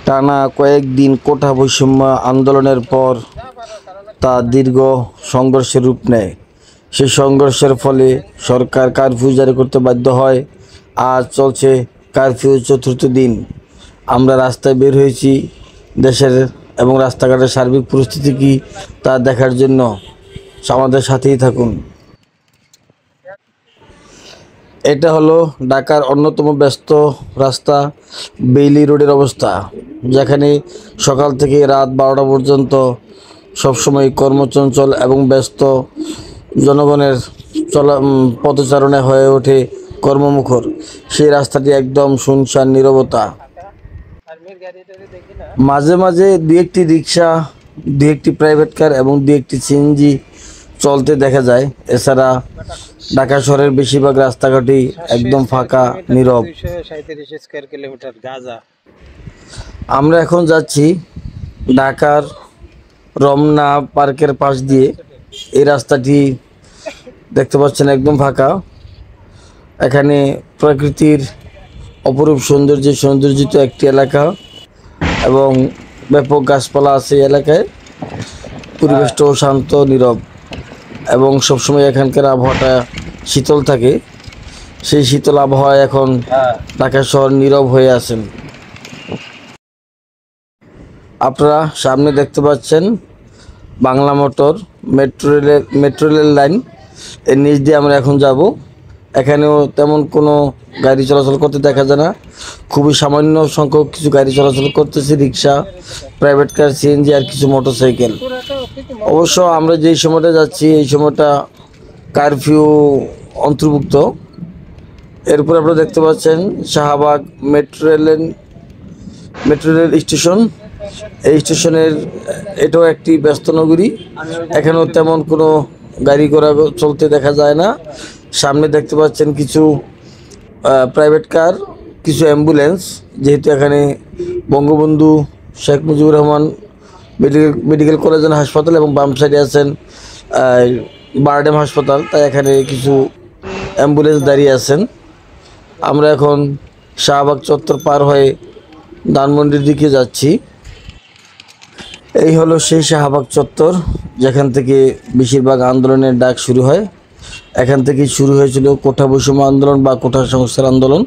টানা কয়েকদিন কোটা বৈষম্য আন্দোলনের পর তা দীর্ঘ সংঘর্ষের রূপ নেয়। সেই সংঘর্ষের ফলে সরকার কারফিউ জারি করতে বাধ্য হয়। আজ চলছে কারফিউ চতুর্থ দিন। আমরা রাস্তায় বের হয়েছি দেশের এবং রাস্তাঘাটের সার্বিক পরিস্থিতি কী তা দেখার জন্য। আমাদের সাথেই থাকুন। এটা হলো ঢাকার অন্যতম ব্যস্ত রাস্তা বেইলি রোডের অবস্থা, যেখানে সকাল থেকে রাত 12টা পর্যন্ত সবসময় কর্মচঞ্চল এবং ব্যস্ত জনগণের পদচারণে হয়ে ওঠে কর্মমুখর। সেই রাস্তাটি একদম শুনশান নীরবতা। মাঝে মাঝে দু একটি রিক্সা, দু একটি প্রাইভেট কার এবং দু একটি সিএনজি চলতে দেখা যায়। এছাড়া ঢাকা শহরের বেশিরভাগ রাস্তাঘাটই একদম ফাঁকা, নীরব। আমরা এখন যাচ্ছি ঢাকার রমনা পার্কের পাশ দিয়ে। এই রাস্তাটি দেখতে পাচ্ছেন একদম ফাঁকা। এখানে প্রকৃতির অপরূপ সৌন্দর্যিত একটি এলাকা এবং ব্যাপক গাছপালা আছে এই এলাকায়। পরিবেশটাও শান্ত, নীরব এবং সবসময় এখানকার আবহাওয়াটা শীতল থাকে। সেই শীতল আবহাওয়ায় এখন ঢাকা শহর নীরব হয়ে আছেন। আপনারা সামনে দেখতে পাচ্ছেন Bangla motor metro rail line. এর নিচ দিয়ে আমরা এখন যাব। এখানেও তেমন কোনো গাড়ি চলাচল করতে দেখা যায় না। খুবই সামান্য সংখ্যক কিছু গাড়ি চলাচল করতেছে, রিক্সা, প্রাইভেট কার, সিএনজি আর কিছু মোটরসাইকেল। অবশ্য আমরা যেই সময়টা যাচ্ছি এই সময়টা কারফিউ অন্তর্ভুক্ত। এরপর আপনারা দেখতে পাচ্ছেন শাহবাগ মেট্রো রেল স্টেশন। এই স্টেশনের এটাও একটি ব্যস্ত নগরী। এখানেও তেমন কোনো গাড়ি ঘোড়া চলতে দেখা যায় না। সামনে দেখতে পাচ্ছেন কিছু প্রাইভেট কার, কিছু অ্যাম্বুলেন্স, যেহেতু এখানে Bangabandhu Sheikh Mujibur Rahman medical college and হাসপাতাল এবং বাম সাইডে আছেন বারডেম হাসপাতাল, তাই এখানে কিছু অ্যাম্বুলেন্স দাঁড়িয়ে আছেন। আমরা এখন শাহবাগ চত্বর পার হয়ে ধানমন্ডির দিকে যাচ্ছি। এই হলো সেই শাহবাগ চত্বর যেখান থেকে বেশিরভাগ আন্দোলনের ডাক শুরু হয়। এখান থেকেই শুরু হয়েছিল কোটা বৈষম্য আন্দোলন বা কোটা সংস্কার আন্দোলন,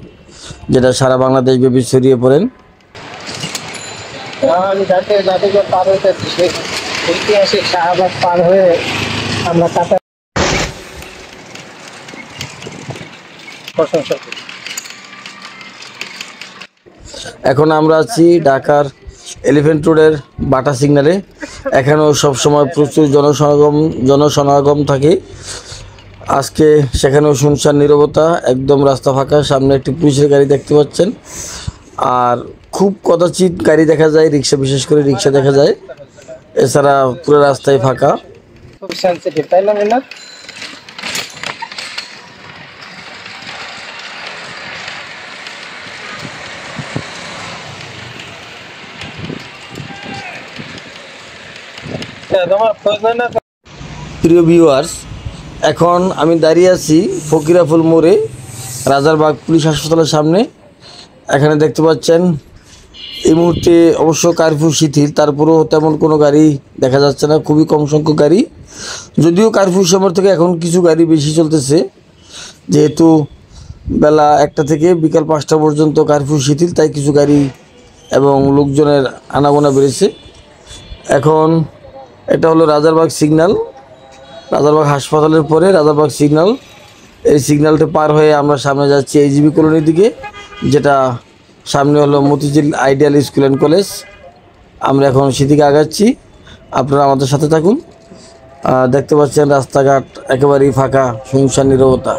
যেটা সারা বাংলাদেশ ব্যাপী ছড়িয়ে পড়েন। শাহবাগ পার হয়ে আমরা এখন আমরা আছি ঢাকার এলিফ্যান্ট রোডের বাটা সিগন্যালে। এখানেও সবসময় প্রচুর জনসমাগম থাকে। আজকে সেখানেও শুনশান নীরবতা, একদম রাস্তা ফাঁকা। সামনে একটি পুলিশের গাড়ি দেখতে পাচ্ছেন। আর খুব কদাচিৎ গাড়ি দেখা যায়, রিক্সা, বিশেষ করে রিক্সা দেখা যায়। এছাড়া পুরো রাস্তায় ফাঁকা। খুব সেন্সিটিভ, তাই না মিনাত? প্রিয় ভিউয়ার্স, এখন আমি দাঁড়িয়ে আছি ফকিরাপুল মোড়ে রাজারবাগ পুলিশ হাসপাতালের সামনে। এখানে দেখতে পাচ্ছেন এই মুহূর্তে অবশ্য কারফিউ শিথিল, তারপরেও তেমন কোনো গাড়ি দেখা যাচ্ছে না, খুবই কম সংখ্যক গাড়ি। যদিও কারফিউ সময় থেকে এখন কিছু গাড়ি বেশি চলতেছে, যেহেতু বেলা 1টা থেকে বিকাল 5টা পর্যন্ত কারফিউ শিথিল, তাই কিছু গাড়ি এবং লোকজনের আনাগোনা বেড়েছে। এখন এটা হলো রাজারবাগ সিগন্যাল, রাজারবাগ হাসপাতালের পরে রাজারবাগ সিগন্যাল। এই সিগন্যালটা পার হয়ে আমরা সামনে যাচ্ছি এইচবি কলোনির দিকে, যেটা সামনে হলো Motijheel ideal school and college. আমরা এখন সেদিকে আগাচ্ছি, আপনারা আমাদের সাথে থাকুন। দেখতে পাচ্ছেন রাস্তাঘাট একেবারেই ফাঁকা, শুনশান নীরবতা।